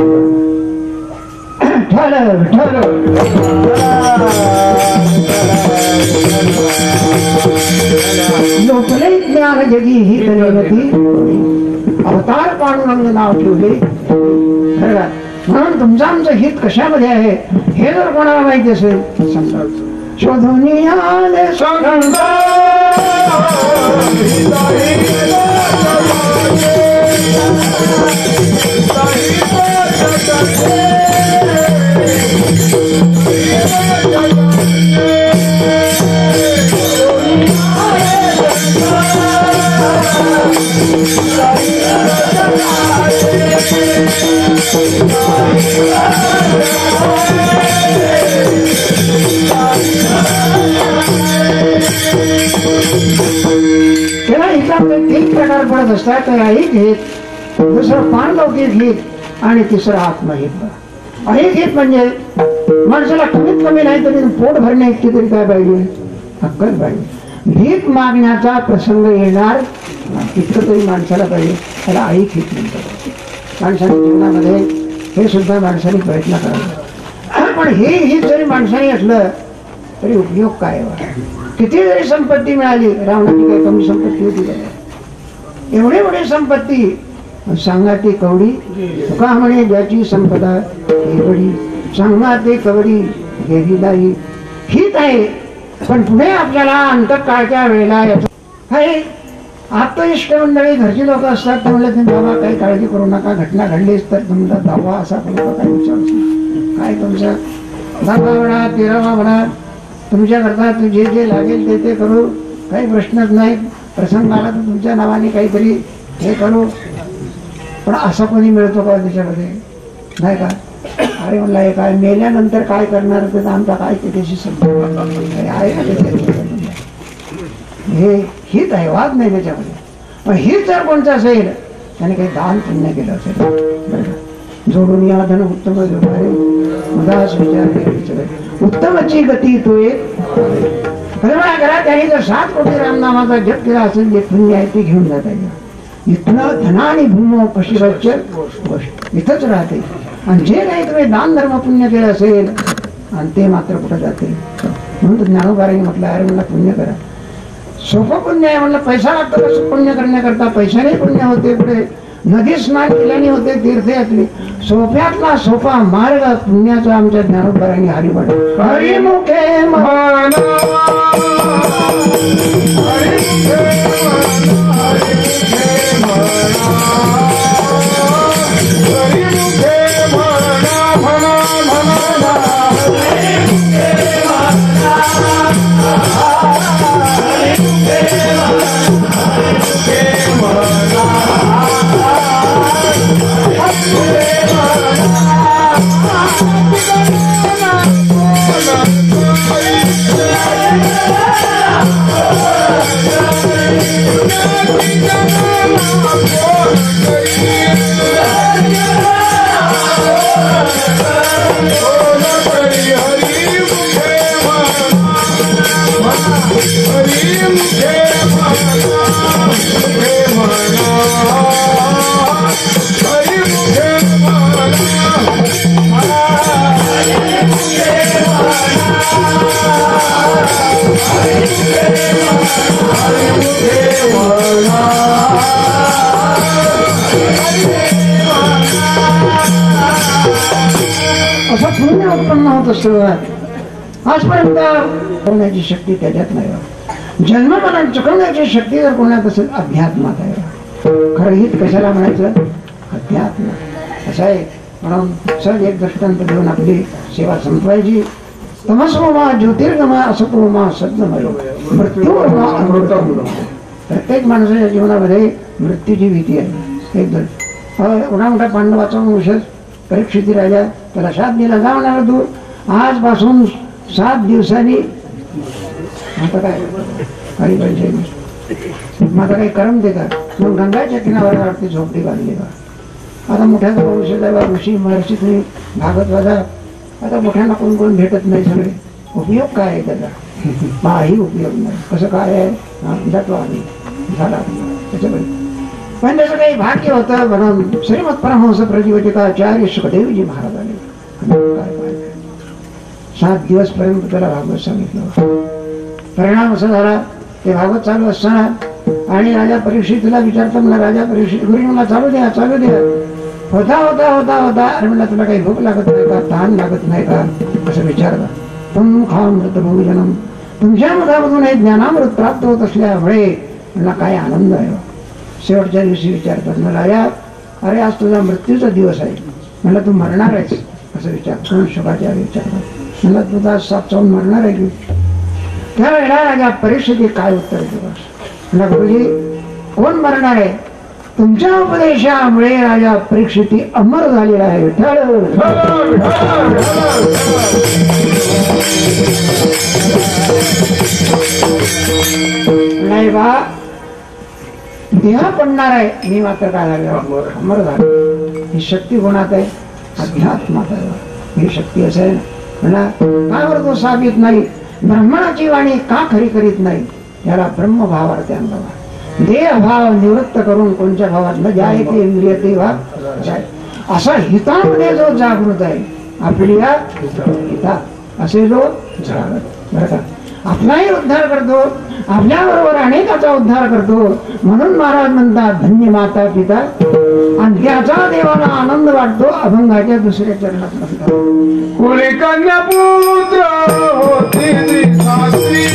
लोकले ज्ञान जगी हित निर्गती अवतार पांडुरंग नाव ठेवले. म्हणून तुमचं आमचं हित कशामध्ये आहे हे जर कोणाला माहिती असेल समजा शोधून आले त्याला हितामध्ये 3 प्रकार पडत असतात. ऐक हित, दुसरं पारलौकिक हित आणि तिसरं आत्महित. ऐक हित म्हणजे माणसाला कमीत कमी नाही तरी पोट भरणे इतकी तरी काय पाहिजे अक्कल पाहिजे. भीक मागण्याचा प्रसंग येणार इतकं तरी माणसाला पाहिजे. त्याला ऐक हित म्हणतात. माणसाच्या जीवनामध्ये हे सुद्धा माणसाने प्रयत्न करावा. पण हे हित जरी माणसाने असलं तरी उपयोग काय. किती जरी संपत्ती मिळाली, रावणाची काही कमी संपत्ती होती का. एवढी मोठी संपत्ती सांगा ती कवडी. तुका म्हणे ज्याची संपदा ही सांगा ते कवडी गेली हित आहे. पण पुढे आपल्याला अंतकाळच्या वेळेला आत्मनिष्ठ मंडळी घरची लोक असतात ते म्हणलं तुम्ही बाबा काही काळजी करू नका, घटना घडलीच तर तुमचा दावा असा करू काय विचार काय तुमचा 10वा म्हणा 13वा म्हणा तुमच्याकरता जे जे लागेल ते करू, काही प्रश्नच नाही. प्रसंग आला तर तुमच्या नावाने काहीतरी हे करू. पण असं कोणी मिळतो का त्याच्यामध्ये नाही का. अरे म्हणला हे काय मेल्यानंतर काय करणार ते आमचा काय त्याच्याशी समजा आहे. हे हित आहे, वाद नाही त्याच्यामध्ये. पण हित जर कोणतं असेल त्याने काही दान पुण्य केलं असेल बरं का. जोडून या धन उत्तम उदास विचार उत्तमची गती तो एक कल्पना करा. त्याने जर 7 कोटी रामनामाचा जप केला असेल जे पुण्य आहे ते घेऊन जाता येईल. इथनं धना आणि भूम पशुराज्य गोष्ट इथंच राहते. आणि जे काही तुम्ही दान धर्म पुण्य केलं असेल आणि ते मात्र कुठं जाते. म्हणून ज्ञानोबारांनी म्हटलं अरे मला पुण्य करा. सोपं पुण्य आहे म्हणलं. पैसा लागतो कसं पुण्य करण्याकरता. पैशाने पुण्य होते. पुढे नदी स्नान केल्याने होते तीर्थयात्री. सोप्यातला सोपा मार्ग पुण्याचा आमच्या ज्ञानोबारांनी हरिपाठ हरिमुखे असं पुण्य उत्पन्न होत असतं. आजपर्यंत करण्याची शक्ती त्याच्यात नाही. जन्ममरण चुकवण्याची शक्ती जर कोणात असेल अध्यात्मात आहे. खरं हित कशाला म्हणायचं? अध्यात्म असं आहे. म्हणून सहज एक दृष्टांत देऊन आपली सेवा संपवायची. तमसोमा ज्योतिर्गमा असतोमा सद्गमय मृत्यूर्मा अमृतम. प्रत्येक माणसाच्या जीवनामध्ये मृत्यूची भीती आहे. एक एवढा मोठा पांडवाचा वंशज परीक्षिती राजा त्याला शाप दिला. जा म्हणाला तू आजपासून 7 दिवसांनी आता काय काही पाहिजे माझा काही करमते का. मग गंगाच्या किनाऱ्यावरती झोपडी बांधली का. आता मोठ्याचा वंशज आहे ऋषी महर्षी तुम्ही भागत वाजा. आता मोठ्यांना कोण कोण भेटत नाही. सगळे उपयोग काय आहे त्याचा? काही उपयोग नाही. कसं काय आहे जातो आम्ही झाला त्याच्याकडे. पण त्याचं काही भाग्य होतं. म्हणून श्रीमद परमहंस प्रतिवटिकाचार्य सुखदेवजी महाराजांनी काय पाहिजे 7 दिवस पर्यंत त्याला भागवत सांगितलं. परिणाम असा झाला ते भागवत चालू असताना आणि राजा परीक्षितला विचारतो म्हणला राजा परीक्षित गुरु मला चालू द्या चालू द्या. होता होता होता होता अरे म्हणला तुला काही भूक लागत नाही का तहान लागत नाही का असं विचारला. तुम खामृत भोजनम तुमच्या मधामधून हे ज्ञानामृत प्राप्त होत असल्यामुळे म्हणला काय आनंद आहे. शेवटच्या दिवशी विचारतात ना राजा अरे आज तुझा मृत्यूचा दिवस आहे. म्हणलं तू मरणार आहेस असं विचार कोण शुकाचार्य विचारतात. म्हणलं तुझा साप चावून मरणार आहे की. त्यावेळेला राजा परीक्षेत काय उत्तर देतो. म्हणलं गुरुजी कोण मरणार आहे. तुमच्या उपदेशामुळे राजा परीक्षिती अमर झालेला आहे. नाही बा देह पडणार आहे मी मात्र काय झालं अमर झालं. ही शक्ती कोणात आहे? अध्यात्मात आहे. ही शक्ती असेल म्हणा का बरं तो साबित नाही. ब्रह्मणाची वाणी का खरी करीत नाही. याला ब्रह्मभावार्थ अनुभव. देह भाव निवृत्त करून कोणत्या भावात न जाय ते इंद्रिय ते भाव जाय. असा हितामध्ये जो जागृत आहे आपल्या हिता असे जो जागृत बरं का आपलाही उद्धार करतो आपल्याबरोबर अनेकाचा उद्धार करतो. म्हणून महाराज म्हणतात धन्य माता पिता आणि त्याचा देवाला आनंद वाटतो. अभंगाच्या दुसऱ्या चरणात म्हणतात कोणी कन्या पुत्र होती सासरी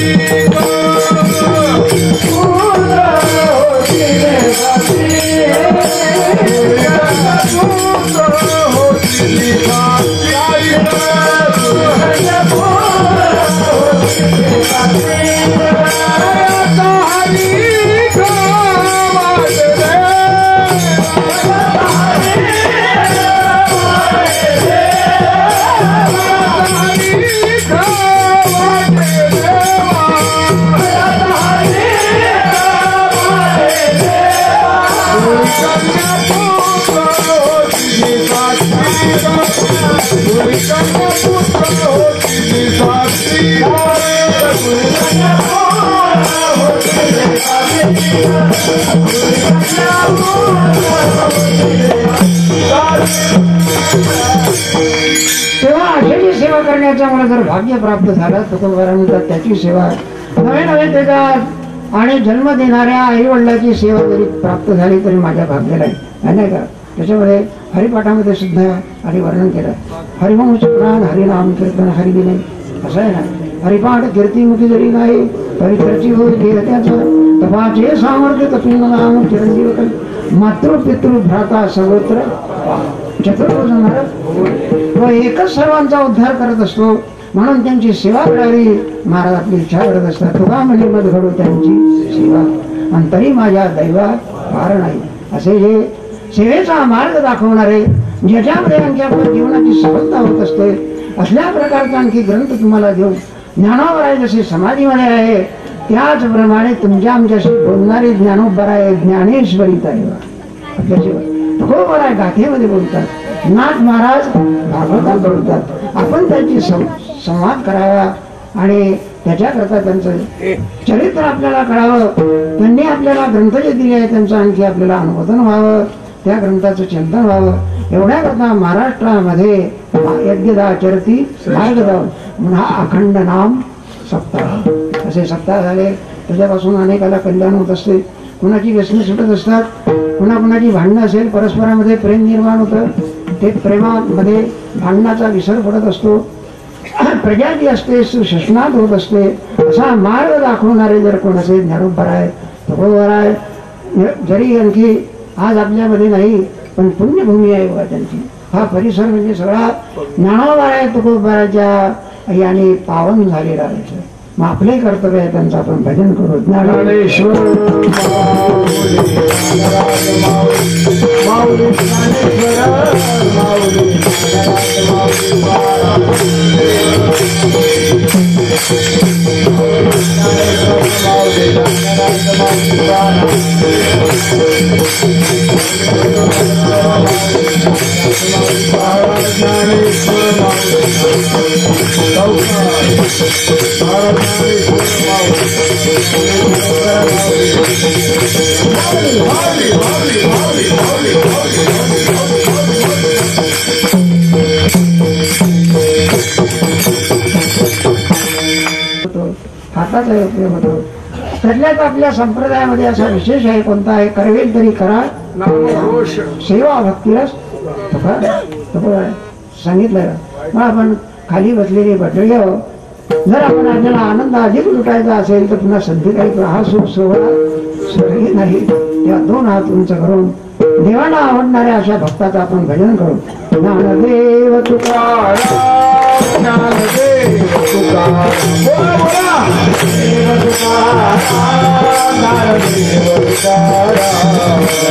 तुम्हाला जर भाग्य प्राप्त झालं तुकोबारांनी तर त्याची सेवा नवे नवे देतात आणि जन्म देणाऱ्या आई वडिलाची सेवा जरी प्राप्त झाली तरी माझ्या भाग्याला आहे नाही का. त्याच्यामध्ये हरिपाठामध्ये सुद्धा आणि वर्णन केलं हरिवंश पुराण हरिनाम कीर्तन हरिदिने असं आहे ना. हरिपाठ कीर्तिमुखी जरी नाही तरी त्याची होईल त्याचं तपाचे सामर्थ्य तपिंग नाम चिरंजीव मातृ पितृ भ्राता सर्वत्र चतुर्भुज महाराज व एकच सर्वांचा उद्धार करत असतो म्हणून त्यांची सेवा करणारी महाराज आपली इच्छा करत असतात. तुका म्हणजे मत घडू त्यांची सेवा आणि तरी माझ्या दैवात फार नाही असे जे सेवेचा मार्ग दाखवणारे ज्याच्यामध्ये आणखी आपल्या जीवनाची सफलता होत असते असल्या प्रकारचा आणखी ग्रंथ तुम्हाला देऊ. ज्ञानोबराय जसे समाधीमध्ये आहे त्याचप्रमाणे तुमच्या आमच्याशी बोलणारे ज्ञानोबराय ज्ञानेश्वरीत आहे आपल्याशिवाय तुकोबराय गाथेमध्ये बोलतात नाथ महाराज भागवतात बोलतात. आपण त्यांची संवाद करावा आणि त्याच्याकरता त्यांचं चरित्र आपल्याला कळावं. त्यांनी आपल्याला ग्रंथ जे दिले आहे त्यांचं आणखी आपल्याला अनुमोदन व्हावं त्या ग्रंथाचं चिंतन व्हावं एवढ्याकरता महाराष्ट्रामध्ये यज्ञदा चरती मार्गदाव म्हणून हा अखंड नाम सप्ताह असे सप्ताह झाले. त्याच्यापासून अनेकाला कल्याण होत असते. कुणाची व्यसने सुटत असतात कुणाकुणाची भांडणं असेल परस्परामध्ये प्रेम निर्माण होतं ते प्रेमामध्ये भांडणाचा विसर पडत असतो. प्रजा जी असते सुशनात होत असते. असा मार्ग दाखवणारे जर कोण असेल ज्ञानोबराय तुकोबराय जरी आणखी आज आपल्यामध्ये नाही पण पुण्यभूमी आहे बघा त्यांची. हा परिसर म्हणजे सगळा ज्ञानोबराय तुकोबरायच्या याने पावन झालेला आहे. मग आपले कर्तव्य आहे त्यांचं आपण भजन करू. ज्ञानेश्वर हाताचा उपयोग होतो. त्यातल्याच आपल्या संप्रदायामध्ये असा विशेष आहे कोणता आहे करवेल तरी करा सेवा भक्तीरस सांगितलं. मग आपण खाली बसलेली मंडळी जर आपण आपल्याला आनंद अधिक लुटायचा असेल तर पुन्हा संध्याकाळी हा सुख सोहळा नाही तेव्हा दोन हात उंच करून देवाला आवडणाऱ्या अशा भक्ताचं आपण भजन करू. ज्ञानदेव तुकाराम ज्ञानदेव तुकाराम ज्ञानदेव तुकाराम ज्ञानदेव तुकाराम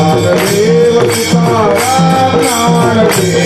ज्ञानदेव तुकाराम ज्ञानदेव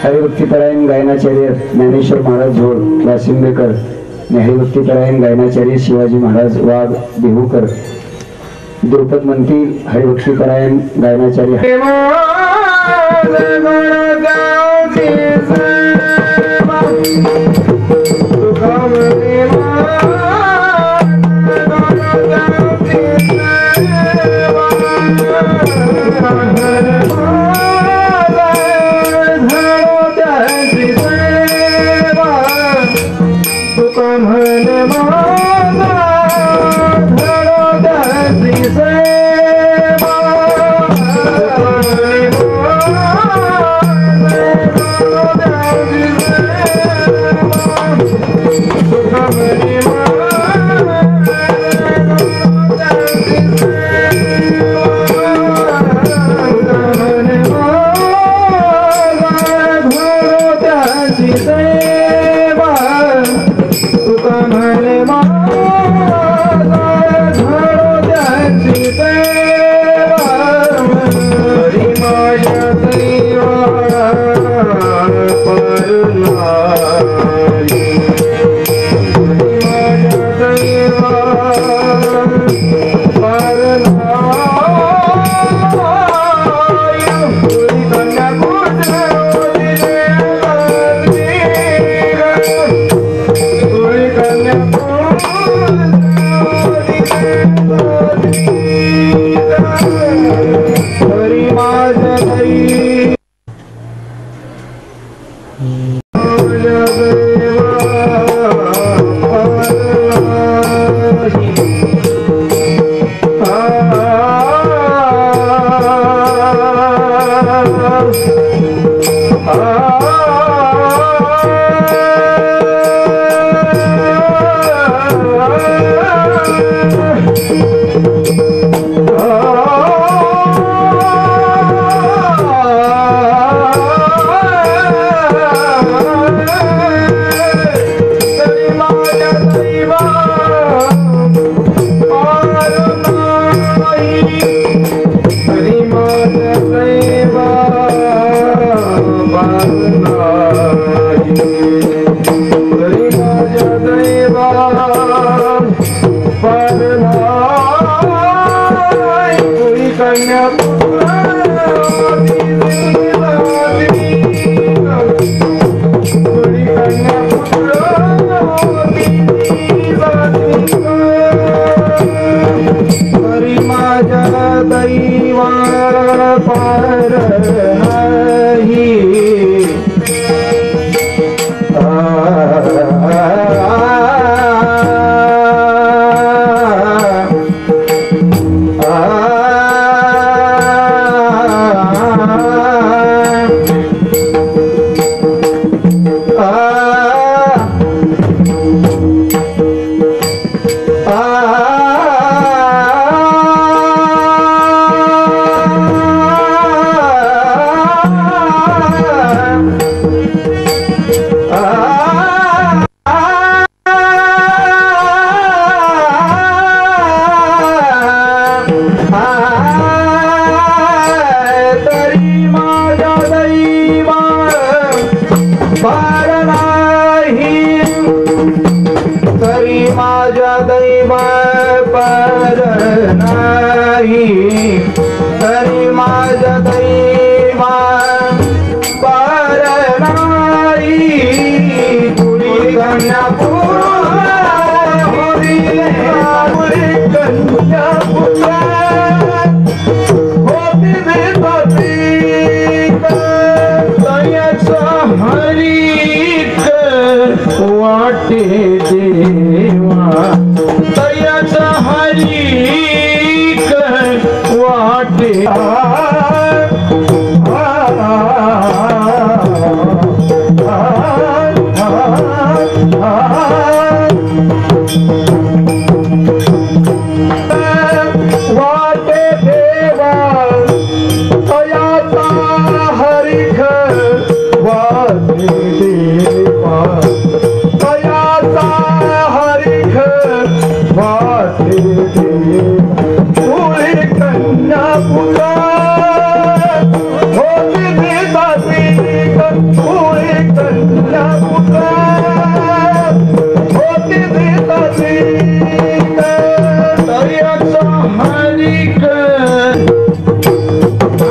हरिभक्तीपरायण गायनाचार्य ज्ञानेश्वर महाराज झोळ वासिंबेकर आणि हरिभक्तीपरायण गायनाचार्य शिवाजी महाराज वाघ देहूकर द्रुपद मंती हरिभक्तीपरायण गायनाचार्य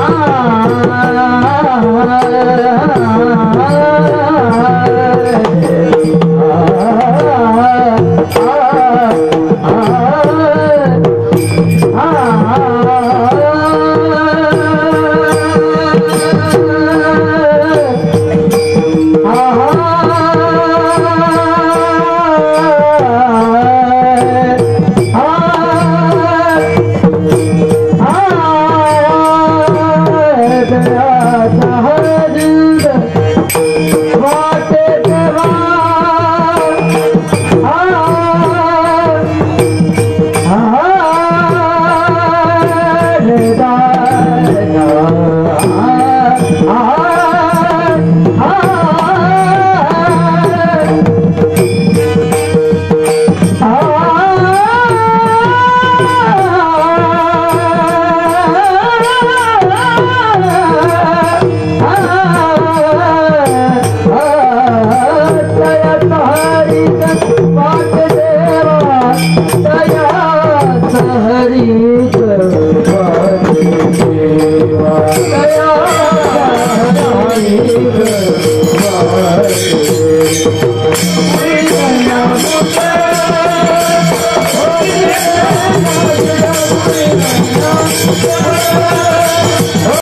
Ah सुख